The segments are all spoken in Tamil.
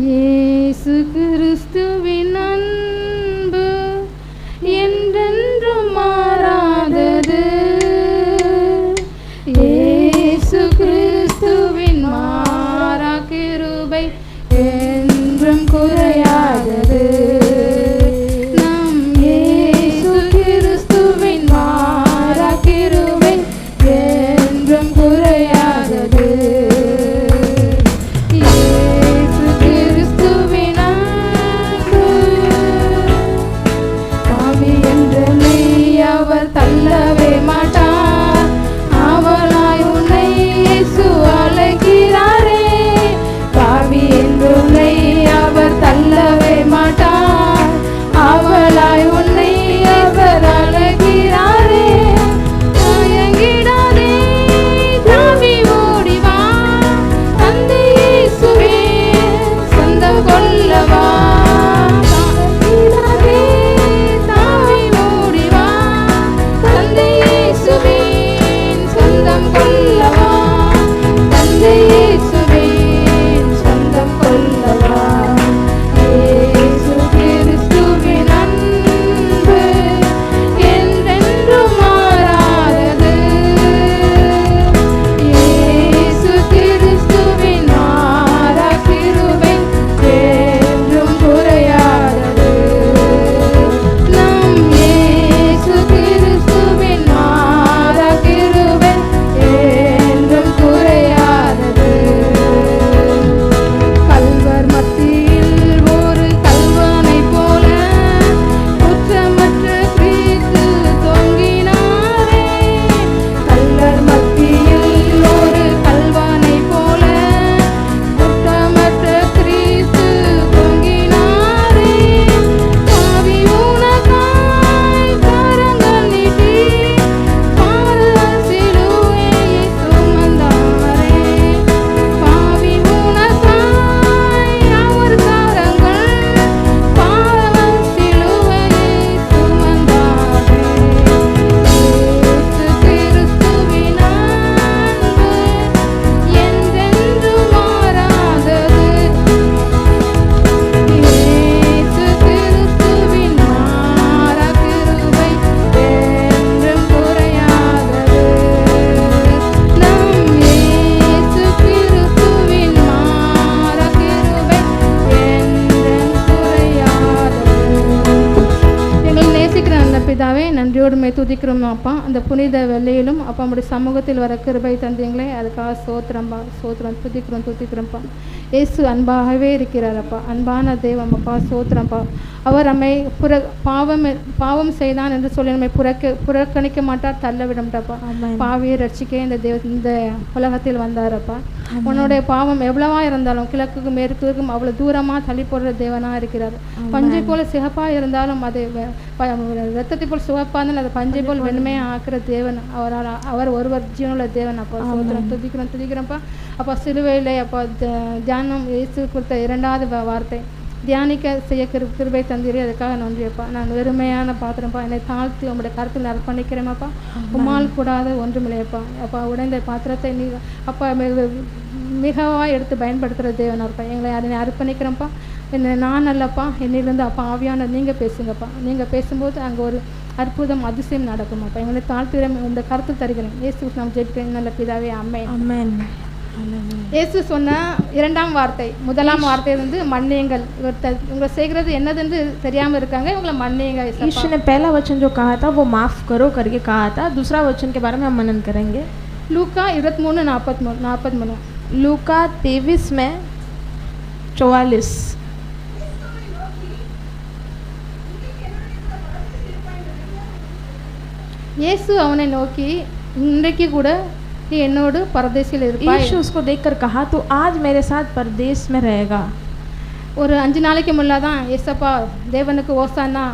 இயேசு கிறிஸ்துவின் அன்பு என்றென்றும் மாறாதது. இயேசு கிறிஸ்துவின் மாறா கிருபை என்றும் குறையாதது. நம் இயேசு கிறிஸ்துவின் மாறா கிருபை என்றும் குறையாதது. இயேசு கிறிஸ்துவின் அன்பு பாவி என்றனை அவர் தள்ளவே மாட்டார். அவளாய் உன்னை இயேசு அழைக்கிறாரே. பாவி என்றுனை அவர் தள்ளவே மாட்டார். அவளாய் உன்னை அவர் அழைக்கிறாரே. தயங்கிடாதே, தாவி ஓடி வா. தந்தை இயேசுவே சொந்தம் கொள்ளவா. தயங்கிடாதே, தாவி ஓடி வா. தந்தை இயேசுவே சொந்தம் கொள்ளவா. தந்தை இயேசுவே சொந்தம் கொள்ளவா. இயேசு கிறிஸ்துவின் அன்பு என்றென்றும் மாறாதது. இயேசு கிறிஸ்துவின் மாறா கிருபை என்றும் குறையாதது. நம் இயேசு கிறிஸ்துவின் மாறா கிருபை என்றும் குறையாதது. கல்வர் மத்தியில் ஒரு கல்வனை போல குற்றமற்ற கிறிஸ்து தொங்கினாரே. கல்லர் மத்தியில் ஒரு கல்வனை போல குற்றமற்ற கிறிஸ்து தொங்கினாரே. பாவி உனக்காய் கரங்கள் நீட்டி பாவ சிலுவையை சுமந்தாரே. பாவி உனக்காய் அவர் கரங்கள் பாவ சிலுவையை சுமந்தாரே. இயேசு கிறிஸ்துவின் அன்பு என்றென்றும் மாறாதது. இயேசு கிறிஸ்துவின் மாறா கிருபை என்றும் குறையாதது. நம் இயேசு கிறிஸ்துவின் மாறா கிருபை என்றும் குறையாதது. எங்களை நேசிக்கிற அந்த பிதாவே, நன்றியோடுமை துதிக்கிறோம் அப்பா. அந்த புனித வெள்ளையிலும் அப்பா நம்முடைய சமூகத்தில் வர கிருபை தந்தீங்களே, அதுக்காக சோத்திரம்பா, சோத்திரம் துதிக்கிறோம்ப்பா. இயேசு அன்பாகவே இருக்கிறார் அப்பா. அன்பான தெய்வம் அப்பா, சோத்திரம்பா. அவர் நம்மை பாவம் செய்தான் என்று சொல்லி நம்மை புறக்கணிக்க மாட்டார், தள்ள விட மாட்டாப்பா. பாவியை ரட்சிக்க இந்த உலகத்தில் வந்தாரப்பா. உன்னுடைய பாவம் எவ்வளவா இருந்தாலும் கிழக்குக்கும் மேற்குக்கும் அவ்வளவு தூரமா தள்ளி போடுற தேவனா இருக்கிறார். பஞ்சை போல சிகப்பா இருந்தாலும் அது ரத்தத்தை போல் சிவப்பா இருந்தாலும் அது பஞ்சை போல் வெண்மையா ஆக்குற தேவன் அவர் ஒருவர் ஜீவனுள்ள தேவன் அப்பா. சோத்திரம் துதிக்கிறோம்ப்பா. அப்பா சிலுவையிலே அப்பா தியானம் இயேசு கொடுத்த இரண்டாவது வார்த்தை தியானிக்க செய்ய கிருபை தந்தீரே, அதுக்காக நன்றியப்பா. நான் வெறுமையான பாத்திரம்ப்பா, என்னை தாழ்த்தி உங்களுடைய கருத்தில் அர்ப்பணிக்கிறேன்ப்பா. உம்மால் கூடாத ஒன்றுமில்லையப்பா. அப்பா உடைந்த பாத்திரத்தை நீ அப்பா மிகவாக எடுத்து பயன்படுத்துகிற தேவனார்ப்பா. எங்களை அதனை அர்ப்பணிக்கிறேன்ப்பா. என்னை நான் அல்லப்பா, என்னிலிருந்து அப்பா ஆவியான நீங்கள் பேசுங்கப்பா. நீங்கள் பேசும்போது அங்கே ஒரு அற்புதம் அதிசயம் நடக்குமாப்பா. எங்களை தாழ்த்தி இந்த கருத்து தருகிறேன். இயேசு நாம் ஜெபிக்கிறேன் நல்ல பிதாவே, ஆமென். ஆமென். இயேசு சொன்ன இரண்டாம் வார்த்தை, முதலாம் வார்த்தை வந்து மன்னியுங்கள். உங்களை செய்கிறது என்னதுன்னு தெரியாமல் இருக்காங்க, இவங்களை மன்னியுங்க. यीशु ने पहला वचन जो कहा था वो माफ़ करो करके कहा था. दूसरा वचन के बारे में हम मनन करेंगे. लूका 23:43. लूका 23 में 44. இயேசு அவனை நோக்கி, இன்றைக்கு கூட நீ என்னோடு பரதேசில் இருப்பாய். यीशु उसको देखकर कहा, तू आज मेरे साथ परदेश में रहेगा. ஒரு 5 நாளைக்கு முன்னாடி தான் ஏசப்பா தேவனுக்கு ஓசானா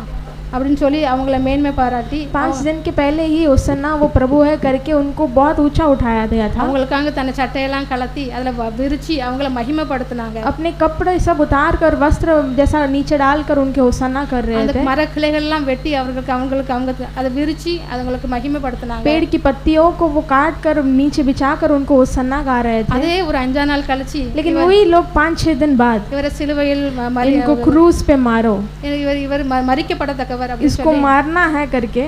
அப்படின்னு சொல்லி அவங்கள மேன்மை பாராட்டி 5 दिन के पहले ही होसन्ना वो प्रभु है करके उनको बहुत ऊंचा उठाया गया था। அவங்களுக்காக தன்னை சட்டையெல்லாம் கலத்தி அதில் விரிச்சு அவங்கள மகிமைப்படுத்தினாங்க। अपने कपड़े सब उतार कर वस्त्र जैसा नीचे डालकर उनके होसन्ना कर रहे அந்த थे। மரக்கிளைகள்லாம் வெட்டி அவங்களுக்கு அவங்க அதை விரிச்சு அவங்களுக்கு மகிமைப்படுத்தினாங்க। पेड़ की पत्तियों को वो काट कर नीचे बिछा कर उनको होसन्ना गा रहे थे। அதே ஒரு 5 நாள் கழிச்சு लेकिन वही लोग 5-6 दिन बाद இவரை சிலுவையில் इनको क्रूस पे मारो, இவர் மரிக்கப்படத்தக்கவர் அப்படின்னு इसको मारना है करके।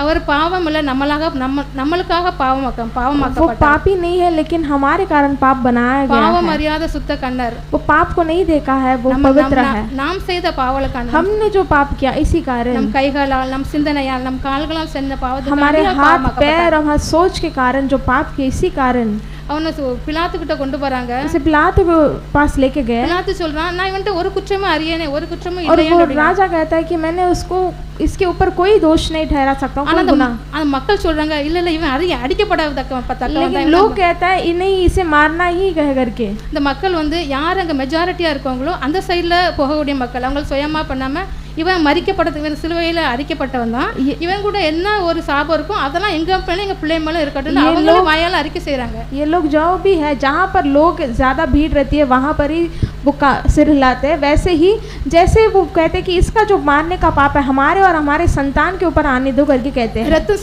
அவர் பாவம் இல்ல நம்மளுக்காக वो பாவமாக்கப்பட்டார்। पापी नहीं है लेकिन हमारे कारण पाप बनाया गया பாவம் है। அறியாத சுத்த கண்ணர் वो पाप को नहीं देखा है, वो पवित्र है। நாம் செய்த பாவலுக்கான हमने जो पाप किया इसी कारण, நம் கைகளால் நம் சிந்தனையால் நம் கால்களால் செஞ்ச हमारे हाथ பாவத்துக்கு पैर और हमारे सोच के कारण जो पाप किए इसी कारण அவனை பிலாத்து கிட்ட கொண்டு போறாங்க। उसे पिलातु के पास लेके गए பிலாத்து சொல்றான் நான் இவன்ட்ட ஒரு குற்றமும் அறியேனே ஒரு குற்றமும் और இல்லையே वो राजा कहता है कि मैंने उसको इसके ऊपर कोई दोष नहीं ठहरा सकता हूँ, कोई गुनाह। அந்த மக்கள் சொல்றாங்க இல்ல இல்ல இவன் அடிக்கப்படத்தக்கவன் लेकिन लोग कहता है नहीं इसे मारना ही कह करके। இந்த மக்கள் வந்து யார் அங்க மெஜாரிட்டியா இருக்கவங்களோ அந்த சைடுல போகக்கூடிய மக்கள் அவங்க சுயமா பண்ணாம இவன் மரிக்கப்பட்டது இவன் சிலுவையில அடிக்கப்பட்டவன் தான், இவன் கூட என்ன ஒரு சாபம் இருக்கும் அதெல்லாம் எங்க பிள்ளை மேல இருக்கட்டும் அவங்களும் வாயால அறிக்கை செய்றாங்க। ये लोग जो भी है जहाँ पर लोग ज्यादा भीड़ रहती है वहाँ पर ही वो सिर हिलाते हैं, वैसे ही जैसे वो कहते हैं कि इसका जो मारने का पाप है हमारे और हमारे संतान के ऊपर आने दो करके कहते हैं। ரத்தம்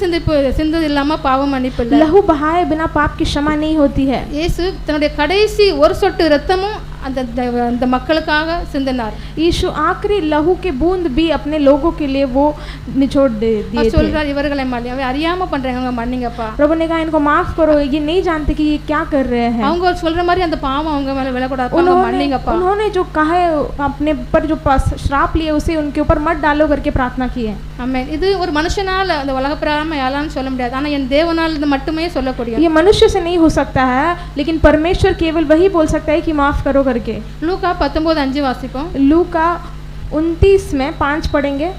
சிந்து இல்லாம பாவம் மன்னிப்பு இல்ல, लहू बहाए बिना पाप की क्षमा नहीं होती है। இயேசு தன்னுடைய கடைசி ஒரு சொட்டு ரத்தமும் அந்த மக்களுக்காக சிந்தினார்। यीशु आखिरी लहू के बूंद भी अपने लोगों के लिए वो निचोड़ दिए थे। சொல்றார் इवர்களை அறியாம பண்றாங்க மன்னிங்கப்பா। प्रभु ने कहा इनको माफ करो, ये नहीं जानते कि ये क्या कर रहे हैं। அவங்க சொல்ற மாதிரி அந்த பாவம் அவங்க மேல விழக்கூடாது, மன்னிங்கப்பா। उन्होंने जो कहा है अपने पर जो श्राप लिए उसे उनके ऊपर मत डालो करके प्रार्थना की है। ஆமென்। இது ஒரு மனுஷனால அந்த உலக பிரகாரமா யாராலும் சொல்ல முடியாது, ஆனா என் தேவனால் இது மட்டுமே சொல்லக்கூடியது। ये मनुष्य से नहीं हो सकता है लेकिन परमेश्वर केवल वही बोल सकता है कि माफ करो करके। लूका 19:5 वासिப்போம்। लूका 29 में 5 पढ़ेंगे।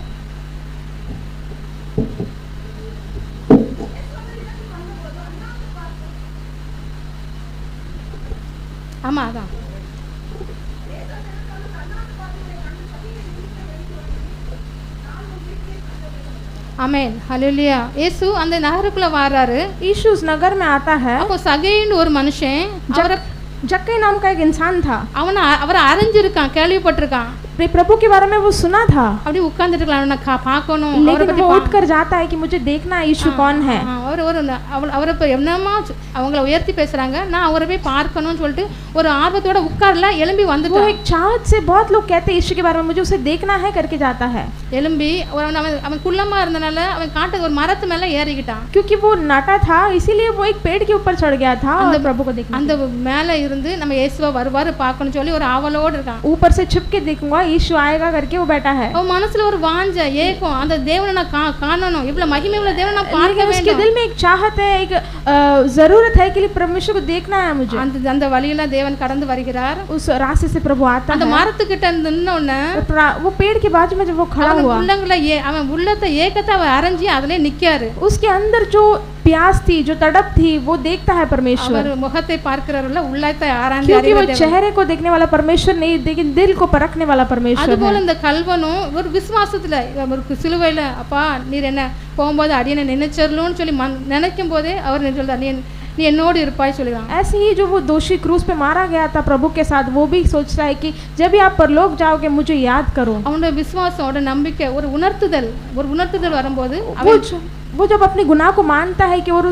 ஆமா அதான் ஆமென் ஹalleluya। இயேசு அந்த நகருக்குள்ள வராரு। यीशु उस नगर में आता है। அப்போ சகேன்னு ஒரு மனுஷன் जक्कई नाम का एक इंसान था। அவரை அறிஞ்சிருக்கான், கேள்விப்பட்டிருக்கான்। प्रभु के बारे में वो सुना था। அப்படி உட்கார்ந்துட்டு இருக்கலாம் நான் பார்க்கணும், लेकिन वो उठकर जाता है कि मुझे देखना है यीशु कौन है। அவரை என்னமா அவங்கள உயர்த்தி பேசுறாங்க, நான் அவரை போய் பார்க்கணும்னு சொல்லிட்டு ஒரு ஆர்வத்தோட உட்கார்ல எழும்பி வந்துட்டான்। वो एक चाहत से बहुत लोग कहते हैं यीशु के बारे में मुझे उसे देखना है करके जाता है। எழும்பி அவன் குள்ளமா இருந்தனால அவன் காட்டுக்கு ஒரு மரத்து மேல ஏறிக்கிட்டான்। क्योंकि वो नाटा था इसीलिए वो एक पेड़ के ऊपर चढ़ गया था और प्रभु को देखने। அந்த மேல இருந்து நம்ம இயேசுவை வருவாரு பார்க்கணும் சொல்லி ஒரு ஆவலோட இருக்கான்। ऊपर से छुप के देखूंगा यीशु आएगा करके वो बैठा है। அவன் மனசுல ஒரு வாஞ்சை ஏக்கம், அந்த தேவனை நான் காணணும், இவ்வளவு மகிமை உள்ள தேவனை நான் பார்க்க வேண்டும்। उसके दिल में एक चाहत है, एक जरूरत है कि परमेश्वर को देखना है मुझे। அந்த வழியில தேவன் கடந்து வருகிறார்। उस रास्ते से प्रभु आता है। அந்த மரத்துக்கிட்ட நின்னோனே वो पेड़ के बाजू में जब वो खड़ा हुआ அவன் உள்ளத்தை ஏக்கத்தை அவன் அரைஞ்சி அதுல நிக்காரு। उसके अंदर जो प्यास थी, जो तड़प थी, वो देखता है परमेश्वर। அவர் முகத்தை பார்க்கிறவர்ல உள்ளத்தை ஆராய்ந்து क्योंकि वो चेहरे को देखने वाला परमेश्वर नहीं लेकिन दिल को परखने वाला परमेश्वर है। அதுபோல இந்த கல்வனும் ஒரு விசுவாசத்துல ஒரு சிலுவையில அப்பா நீர் என்ன போகும்போது அடியனை நினைச்சறலும்னு சொல்லி நினைக்கும் போதே அவர் சொல்றார் நீ என்னோடு இருப்பாய் சொல்லுறான்। ऐसे ही जो वो दोषी क्रूस पे मारा गया था प्रभु के साथ, वो भी सोचता है कि जब भी आप परलोक जाओगे मुझे याद करो। அவனோட விசுவாசம் அவனோட நம்பிக்கை ஒரு உணர்த்துதல் வரும்போது वो जब अपने गुनाह को मानता है कि और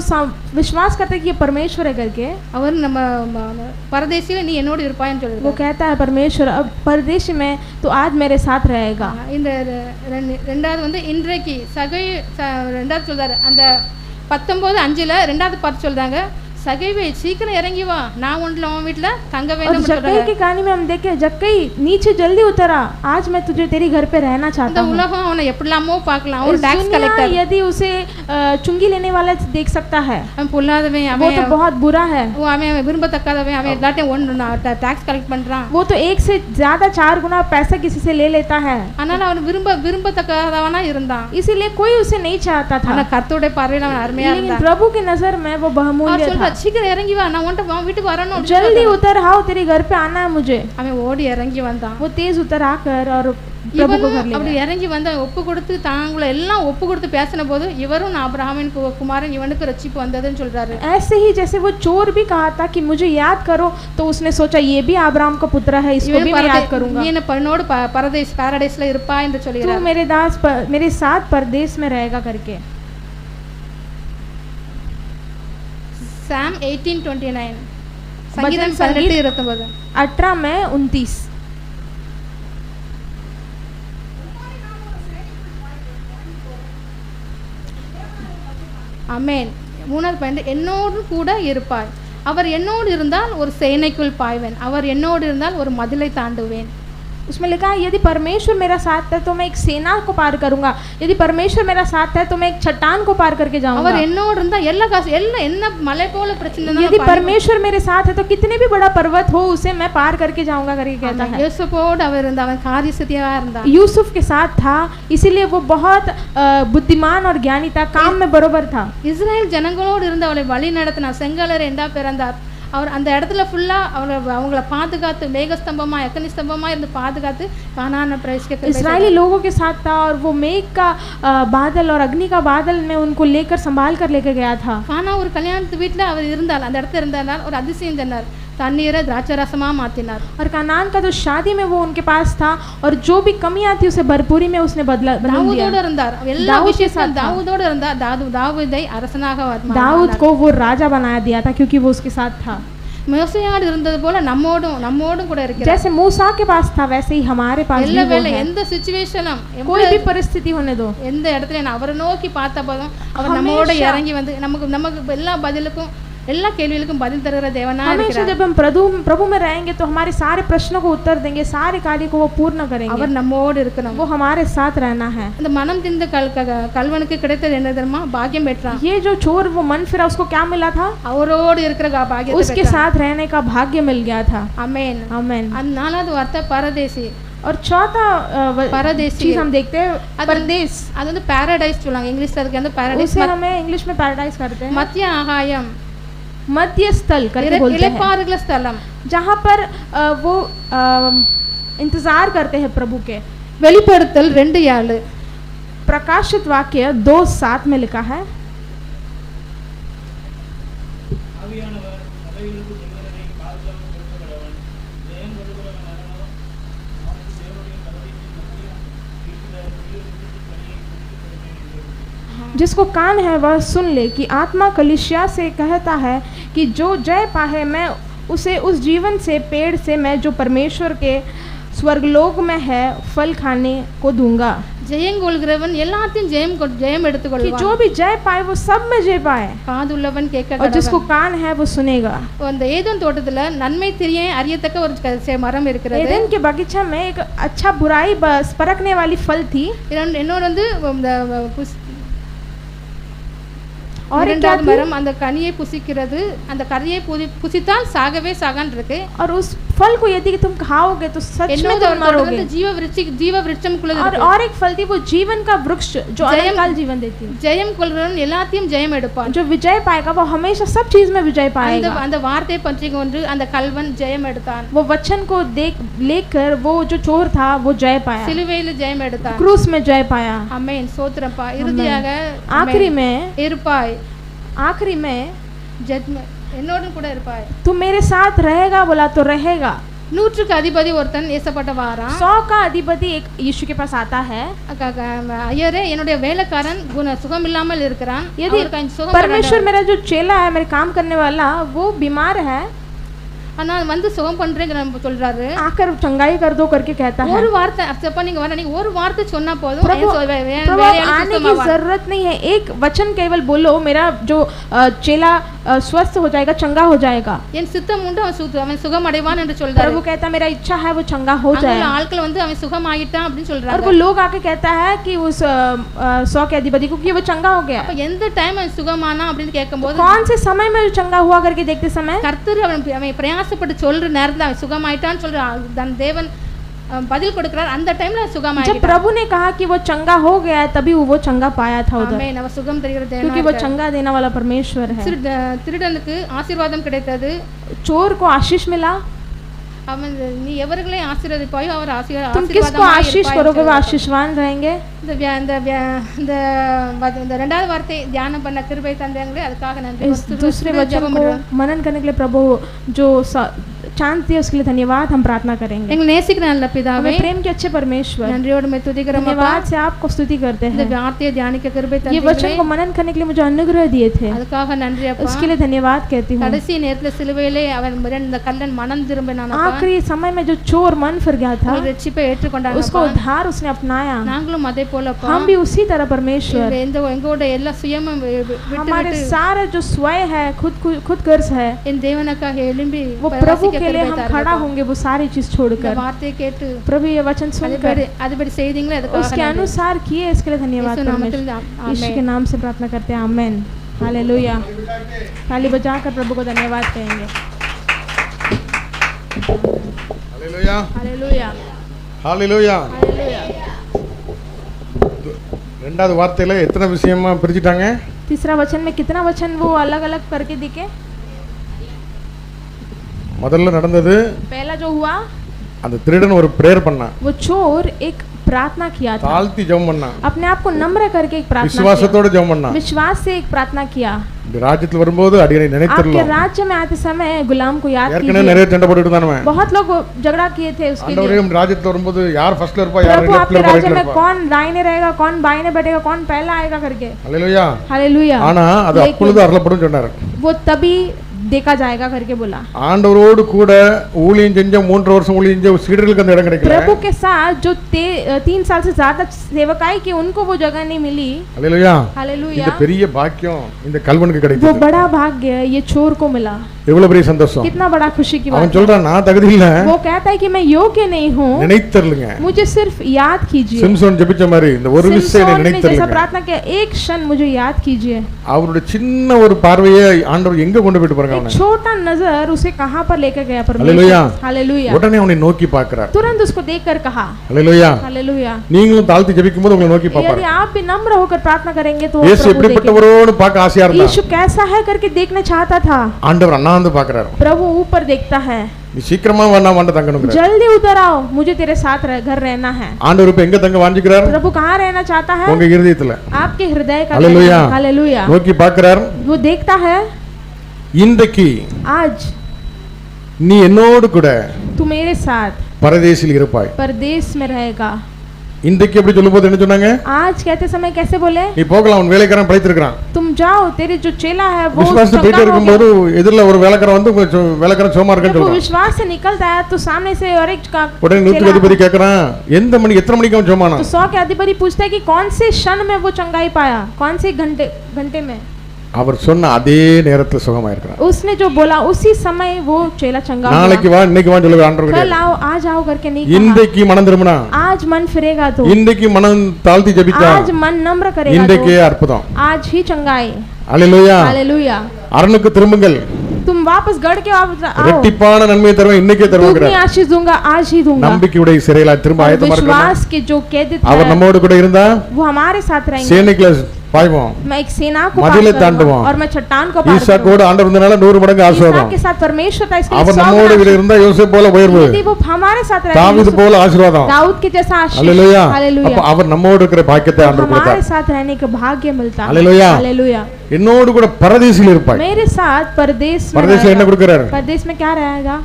विश्वास करता है कि ये परमेश्वर है करके, அவர் நம்ம பரதேசில நீ என்னோடு இருப்பாய்ன்னு சொல்றாரு। वो कहता है परमेश्वर अब परदेश में तो आज मेरे साथ रहेगा। இந்த ரெண்டாவது வந்து இன்றைக்கு ரெண்டாவது சொல்றாரு அந்த 19:5 ரெண்டாவது பார்த்து சொல்றாங்க சகைவே சீக்கிரம் இறங்கி வா, நான் உன்ல உன் வீட்ல தங்க வேண்டும் சொல்றாங்க। जक्कई की कहानी में हम देखे जक्कई नीचे जल्दी उतरा, आज मैं तुझे तेरी घर पे रहना चाहता हूं। उलगम அவனை எப்படிலாமோ பார்க்கலாம், ஒரு டாக்ஸ் கலெக்டர் यदि उसे चुंगी लेने वाला देख सकता है, அவன் பொல்லாதவன், वो तो बहुत बुरा है, वो அவன் விரும்பத்தக்காதவன், அவன் எல்லாத்தையும் ஒன்னு டாக்ஸ் கலெக்ட் பண்றான், वो तो एक से ज्यादा 4 गुना पैसा किसी से ले लेता है। ஆனா அவன் விரும்பத்தக்காதவனா இருந்தான், इसीलिए कोई उसे नहीं चाहता था। ஆனா கர்த்தருடைய பார்வையில அவன் அருமையா இருந்தான்। लेकिन प्रभु की नजर में वो बहुमूल्य था। சீக்கிரம் இறங்கி வா, நான் உன்கிட்ட வீட்டுக்கு வரணும், जल्दी उतर आओ, तेरे घर पे आना है मुझे। அவன் ஓடி இறங்கி வந்தான்। वो तेज उतर आकर और प्रभु को இவனும் घर ले அப்படி गया। இறங்கி வந்து ஒப்பு கொடுத்து தாங்களை எல்லாம் ஒப்பு கொடுத்து பேசின போது இவரும் ஆபிரகாமின் குமாரன் இவனுக்கு ரட்சிப்பு வந்ததுன்னு சொல்றாரு. ऐसे ही जैसे वो चोर भी कहा था कि मुझे याद करो, तो उसने सोचा ये भी अब्राहम का पुत्र है, इसको भी मैं याद करूंगा। நீ என்னோட பாரடைஸ்ல இருப்பா என்று तू சொல்கிறார். मेरे साथ परदेश में रहेगा करके। Psalm 18:29 संगीतம் 18:29 18 में 29 ஆமென். மூணாவது பாயிண்ட், என்னோடு கூட இருப்பாய். அவர் என்னோடு இருந்தால் ஒரு சேனைக்குள் பாய்வேன், அவர் என்னோடு இருந்தால் ஒரு மதிலை தாண்டுவேன். उसमें लिखा है यदि परमेश्वर मेरा साथ है तो मैं एक सेना को पार करूंगा, यदि परमेश्वर मेरा साथ है तो मैं एक चट्टान को पार करके जाऊंगा। அவர் என்னோடு இருந்தா எல்லா என்ன மலை போல பிரச்சனை यदि परमेश्वर मेरे साथ है तो कितने भी बड़ा पर्वत हो उसे मैं पार करके जाऊंगा करके कहता है। யோசேப்போடு அவர் இருந்தா, அவன் காரியசித்தியா இருந்தான்। यूसुफ के साथ था, इसीलिए वो बहुत बुद्धिमान और ज्ञानी था, काम में बरोबर था। இஸ்ரேல் ஜனங்களோடு இருந்து அவளை வழி நடத்தினார், செங்கலர் என்றா பிறந்தார்। அவர் அந்த இடத்துல ஃபுல்லா அவங்கள பாதுகாத்து மேகஸ்தம்பமா அக்னி ஸ்தம்பமா இருந்து பாதுகாத்து கானான் பிரவேசிக்க इस्राएली लोगों के साथ था और वो मेघ का बादल और अग्नि का बादल में उनको लेकर संभाल कर लेकर गया था। கானா ஒரு கல்யாணத்து வீட்டுல அவர் இருந்தால், அந்த இடத்துல இருந்தால் ஒரு அதிசயம் சொன்னார், தண்ணீரை திராட்சை ரசமா மாத்தினார்। और कानान का जो शादी में वो उनके पास था और जो भी कमियां थी उसे भरपूरी में उसने बदल दिया। தாவூதோடு இருந்தார், எல்லா விஷயத்திலும் தாவூதோடு இருந்தார்। தாவீதை அரசனாக दाऊद को वो राजा बनाया दिया था क्योंकि वो उसके साथ था। மோசேயோடு இருந்தது போல நம்மோடும் கூட இருக்கிறார்। जैसे मूसा के पास था वैसे ही हमारे पास भी वो है। எந்த சிச்சுவேஷனும் कोई भी परिस्थिति होने दो, எந்த இடத்துல அவரை நோக்கி பார்த்த போதும் அவர் நம்மோட இறங்கி வந்து நமக்கு எல்லா பதிலுக்கும் எல்லா கேள்விகளுக்கும் பதில் தருகிற தேவனா हमेशा जब हम प्रभु में रहेंगे तो हमारे सारे प्रश्नों को उत्तर देंगे, सारे कार्य को वो पूर्ण करेंगे। அவர் நம்மோடு இருக்கணும், वो हमारे साथ रहना है। அந்த மனம் திந்த கல்வனுக்கு கிடைத்தது என்ன தெரியுமா? பாக்கியம் பெற்றான்। ये जो चोर वो मन फिरा उसको क्या मिला था? அவரோடு இருக்கிற பாக்கியத்தை उसके साथ रहने का भाग्य मिल गया था। आमेन आमेन। நாலாவது வார்த்தை பரதேசி। और चौथा परदेसी चीज हम देखते हैं परदेश, அது வந்து पैराडाइज சொல்றாங்க இங்கிலீஷ்ல, அதுக்கு வந்து पैराडाइज उसे हमें इंग्लिश में पैराडाइज करते हैं। மத்திய ஆகாயம், मध्य स्थल करके बोलते हैं, இளைப்பாறுகிற ஸ்தலம், जहाँ पर वो इंतजार करते हैं प्रभु के। வெளிப்படுத்தல் 2:7 प्रकाशित वाक्य 2:7 में लिखा है, जिसको कान है वह सुन ले कि आत्मा कलीसिया से कहता है कि जो जय पाए मैं उसे उस जीवन से पेड़ से मैं जो परमेश्वर के स्वर्गलोक में है फल खाने को दूंगा। ஜெயங்கொள்கிறவன் எல்லாத்தையும் ஜெயம் எடுத்துக்கொள்வான்। कि जो भी जय पाए वो सब में जय पाए, காதுள்ளவன் கேட்க और जिसको कान है वो सुनेगा। அந்த ஏதேன் தோட்டத்துல நன்மை தீமையை அறியத்தக்க ஒரு மரம் இருக்கிறது। एदेन के बगीचा में एक अच्छा बुराई परखने वाली फल थी। இன்னொரு வந்து और एक மரம் அந்த கனியை புசிக்கிறது, அந்த கனியை புசித்தால் சாகவே சாகான் இருக்கு। और उस फल को यदि तुम खाओगे तो सच में तुम मरोगे। जीव वृक्षम और एक फल थी वो जीवन का वृक्ष जो अनंतकाल जीवन देती है। ஜெயம் கொள்கிறவன் எல்லாத்தையும் ஜெயம் எடுப்பான்। जो विजय पाएगा वो हमेशा सब चीज में विजय पाएगा। அந்த வார்த்தை பற்றி கொண்டு அந்த கல்வன் ஜெயம் எடுத்தான்। वो वचन को लेकर वो जो चोर था वो जय पाया, சிலுவையில் ஜெயம் எடுத்தான், क्रूस में जय पाया। ஆமென் ஸ்தோத்திரப்பா। இறுதியாக आखिरी में என்னோடு கூட இருப்பாய், तू मेरे साथ रहेगा बोला तो रहेगा। 100க்கு அதிபதி ஒருத்தன் ஏசப்பட்ட வாரான்। 100 का अधिपति एक यीशु के पास आता है। ஐயரே என்னுடைய வேலைக்காரன் சுகம் இல்லாமல் இருக்கிறான், यदि परमेश्वर मेरा जो चेला है मेरे काम करने वाला वो बीमार है, ஆனா வந்து சுகம் பண்றேங்கற சொல்றாரு, आकर चंगाई कर दो करके कहता है। ஒரு வார்த்தை அப்ப நீங்க வர நீங்க ஒரு வார்த்தை சொன்னா போதும், प्रभु आने की जरूरत नहीं है, एक वचन केवल बोलो मेरा जो चेला स्वस्थ हो जाएगा, चंगा हो जाएगा। என் சித்தம் உண்டு அவன் சுகம் அடைவான் என்று சொல்றாரு। प्रभु कहता मेरा इच्छा है वो चंगा हो जाए। ஆட்கள் வந்து அவன் சுகம் ஆகிட்டான் அப்படி சொல்றாங்க। और वो लोग आके कहता है कि उस 100 के अधिपति को कि वो चंगा हो गया। அப்ப எந்த டைம் அவன் சுகமானா அப்படி கேக்கும்போது कौन से समय में चंगा हुआ करके देखते समय கர்த்தர் அவன் பிரயாசப்பட்டு சொல்ற நேரத்துல அவன் சுகமாயிட்டான்னு சொல்றான், தேவன் பதில் கொடுக்கிறார்। அந்த டைம்ல சுகமாயிட்டான்। जब प्रभु ने कहा कि वो चंगा हो गया है तभी वो चंगा पाया था उधर। आमेन। அவ சுகம் தருகிற தேவன், क्योंकि वो चंगा देने वाला परमेश्वर है। திருடனுக்கு ஆசீர்வாதம் கிடைத்தது, चोर को आशीष मिला। அவன் நீ எவர்களை ஆசீர்வதிப்பாயோ அவர் तुम किसको आशीष करोगे वो आशीषवान रहेंगे। இந்த ரெண்டாவது வார்த்தை தியானம் பண்ண கிருபை தந்தாங்களே அதுக்காக நன்றி। इस दूसरे वचन को मनन करने के लिए प्रभु जो चांस दिया उसके लिए धन्यवाद हम प्रार्थना करेंगे। எங்களை நேசிக்கிற நல்ல பிதாவே, प्रेम के अच्छे परमेश्वर, நன்றியோடு மே துதிக்கிறோம்। धन्यवाद से आपको स्तुति करते இந்த हैं। வார்த்தையை தியானிக்க கிருபை ये वचन को मनन करने के लिए मुझे अनुग्रह दिए थे, அதுக்காக நன்றி அப்பா। उसके लिए धन्यवाद कहती हूँ। கடைசி நேரத்துல சிலுவையிலே அவன் இந்த கல்லன் மனம் திரும்பினான் அப்பா। आखिरी समय में जो चोर मन फिर गया था ரட்சிப்பை ஏற்றுக்கொண்டான் उसको उद्धार उसने अपनाया। நாங்களும் அதே போல அப்பா हम भी उसी तरह परमेश्वर எங்களோட எல்லா சுயமும் விட்டு हमारे सारे जो स्वय है खुद गर्ज है என் தேவனுக்காக எழும்பி वो प्रभु के लिए हम खड़ा होंगे, वो सारी चीज छोड़कर। வார்த்தையை கேட்டு प्रभु ये वचन सुनकर அதுபடி செய்தீங்களே அதுக்காக उसके अनुसार किए, इसके लिए धन्यवाद परमेश्वर। यीशु के नाम से प्रार्थना करते हैं, आमेन, हालेलुया। ताली बजाकर प्रभु को धन्यवाद कहेंगे। Hallelujah hallelujah hallelujah. हालेलुया। ரெண்டாவது வார்த்தையில எத்தனை விஷயமா பிரிச்சுட்டாங்க? तीसरा वचन में कितना वचन वो अलग अलग करके दिखे? முதல்ல நடந்தது पहला जो हुआ அந்த திருடன் ஒரு பிரேயர் பண்ணான், वो चोर एक प्रार्थना किया था, தாழ்த்தி ஜெபம் பண்ணான், अपने आप को नम्र करके एक प्रार्थना விசுவாசத்தோட ஜெபம் பண்ணான்। किया, विश्वास से एक प्रार्थना किया। இந்த ராஜ்யத்துல வரும்போது அடியனை आपके நினைத்திரலாம்। राज्य में आते समय गुलाम को याद ஏற்கனவே कीजिए। நிறைய சண்டை போட்டுட்டு இருந்தானே। बहुत लोग झगड़ा किए थे उसके लिए। ஆண்டவரே ராஜ்யத்துல வரும்போது யார் ஃபர்ஸ்ட்ல இருப்பா, யார் प्रभु லெஃப்ட்ல आपके இருப்பா, राज्य ரைட்ல में இருப்பா। कौन दाहिने रहेगा, कौन बाएं बैठेगा, कौन पहला आएगा करके। ஹalleluya। हालेलुया। ஆனா அது அப்பொழுது அருளப்படும் சொன்னார்। वो तभी देखा जाएगा करके बोला। ஆண்டவரோடு கூட ஊழியம் செஞ்ச 3 வருஷம் ஊழியம் செஞ்ச சீடர்களுக்கு அந்த இடம் கிடைக்கல। प्रभु के साथ जो 3 साल से ज्यादा सेवकाई की उनको वो जगह नहीं मिली। ஹalleluya। हालेलुया। இந்த பெரிய பாக்கியம் இந்த கல்வனுக்கு वो கிடைத்தது। बड़ा भाग्य ये चोर को मिला। எவ்வளவு பெரிய சந்தோஷம்। कितना बड़ा खुशी की அவன் बात। சொல்றான் நான் தகுதி இல்ல, वो कहता है कि मैं योग्य नहीं हूँ, நினைத்தருளுங்க। मुझे सिर्फ याद कीजिए। சிம்சோன் ஜெபிச்ச மாதிரி இந்த ஒரு விஷயம் सिमसोन ने जैसा நினைத்தருளுங்க। प्रार्थना किया, एक क्षण मुझे याद कीजिए। அவருடைய சின்ன ஒரு பார்வையை ஆண்டவர் எங்க கொண்டு போயிட்டு பாருங்க एक அவனை। छोटा नजर उसे कहाँ पर लेकर गया हालेलुया। परमेश्वर। हालेलुया। உடனே அவனை நோக்கி பார்க்கிறார்। तुरंत उसको देखकर कहा, ஹalleluya। हालेलुया। நீங்களும் தாழ்த்தி ஜெபிக்கும்போது உங்களை நோக்கி यदि பார்ப்பார்। आप भी नम्र होकर प्रार्थना करेंगे तो वो இயேசு प्रभु எப்படிப்பட்டவரோடு பார்க்க ஆசையா देखेगा। இருந்தார்। यीशु कैसा है करके देखना चाहता था। ஆண்டவர் அண்ணாந்து பார்க்கறாரு। प्रभु ऊपर देखता है, நீ சீக்கிரமா வா நான் தங்கணும்ங்கறார்। जल्दी उधर आओ, मुझे तेरे साथ घर रहना है। ஆண்டவர் இப்ப எங்க தங்க வாஞ்சிக்கிறார்? प्रभु कहाँ रहना चाहता है? உங்க இதயத்துல। आपके हृदय का। हालेलुया। हालेलुया। நோக்கி பார்க்கறார்। वो देखता है, இன்றைக்கு आज நீ என்னோடு கூட तू मेरे साथ பரதேசில் இருப்பாய்। परदेश में रहेगा। இன்றைக்கு எப்படி சொல்லும்போது என்ன சொன்னாங்க? आज कहते समय कैसे बोले? நீ போகலாம், உன் வேலைக்காரன் படைத்திருக்கான்। तुम जाओ, तेरे जो चेला है वो விசுவாசத்தை போயிட்டே இருக்கும்போது எதிரில ஒரு வேலைக்காரன் வந்து வேலைக்காரன் சோமா இருக்கன்னு वो சொல்றான்। विश्वास से निकलता है तो सामने से और एक உடனே 100 அதிபதி கேக்குறான், எத்தனை மணிக்கு அவன் சோமானா? तो 100 के अधिपति पूछता है कि कौन से क्षण में वो चंगाई पाया, कौन से घंटे में? அவர் சொன்ன அதே நேரத்துல சுகமா இருக்கிறான்। उसने जो बोला उसी समय वो चेला चंगा हुआ। நாளைக்கு வா இன்னைக்கு வா சொல்லுங்க ஆண்டவர் कल கிடையாது। आओ आज आओ करके नहीं कहा। இன்றைக்கு மனம் திரும்பினா, आज मन फिरेगा तो, இன்றைக்கு மனம் தாழ்த்தி ஜெபித்தா, आज मन नम्र करेगा இன்றைக்கே तो அற்புதம்। आज ही चंगाई। ஹalleluya। हालेलुया। அரணுக்கு திரும்புங்கள், तुम वापस गढ़ के आओ, இரட்டிப்பான நன்மையை தருவேன் இன்னைக்கே दुगनी தருவேன்। आशीष दूंगा, आज ही दूंगा। நம்பிக்கையுடைய சிறையில திரும்ப और ஆயத்தமா இருக்கணும்। विश्वास के जो कैदित அவர் है நம்மோடு கூட இருந்தா वो हमारे साथ रहेंगे। சேனைக்குள்ள பாய்வோம், मैं एक सेना को மதிலை पार தாண்டுவோம்। करूंगा और मैं चट्टान को पार ஈசாக்கோடு ஆண்டவர் இருந்தனால 100 மடங்கு करूंगा। ஆசீர்வாதம்। ईसा के साथ परमेश्वर था, इसके அவர் लिए நம்மோடு सौ गुना இருந்தா யோசேப்பு போல உயர்வு, यदि वो हमारे साथ தாவீது रहे, போல ஆசீர்வாதம்। दाऊद के जैसा आशीष। ஹalleluya। हालेलुया। அப்ப அவர் நம்மோடு இருக்கிற பாக்கியத்தை तो ஆண்டவர் हमारे கொடுத்தார்। साथ रहने का भाग्य मिलता है। हालेलुया। हालेलुया। என்னோடு கூட பரதேசில் இருப்பாய்। मेरे साथ परदेश में பரதேசில என்ன रहेगा। கொடுக்கிறார்? परदेश में क्या रहेगा?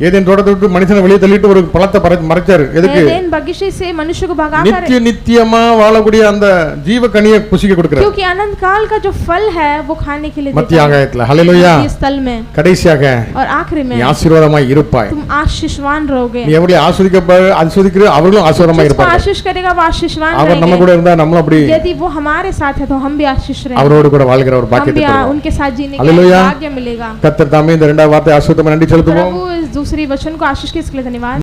ஏதேன் தோட்டத்தை விட்டு மனுஷனை வெளியே தள்ளிட்டு ஒரு பழத்தை மறைச்சாரு। எதுக்கு? एदेन बगीचे से मनुष्य को भगाकर, நித்திய நித்தியமா வாழக்கூடிய அந்த ஜீவ கனியை புசிக்க கொடுக்கிறார்। क्योंकि अनंत काल का जो फल है वो खाने के लिए மத்திய देता है। ஆகாயத்துல। ஹalleluya। इस स्थल में கடைசியாக और आखिरी में நீ ஆசீர்வாதமாய் இருப்பாய்। तुम आशीषवान रहोगे। நீ எவரை ஆசீர்வதிக்கிற அவர்களும் ஆசீர்வாதமாய் जिसको இருப்பார்கள்। आशीष करेगा वो आशीषवान அவர் நம்ம रहेंगे। கூட இருந்தா நம்மளும் அப்படி यदि वो हमारे साथ है तो हम भी आशीष रहेंगे। அவரோடு கூட வாழ்கிற ஒரு हम பாக்கியத்தை भी பெறுவோம்। उनके साथ जीने का हालेलुया। भाग्य मिलेगा। கர்த்தர் தாமே இந்த இரண்டாவது வார்த்தை ஆசீர்வாதம் நன்றி செலுத்துவோம்। प्रभु इस दूसरी वचन को आशीष के इसके लिए धन्यवाद।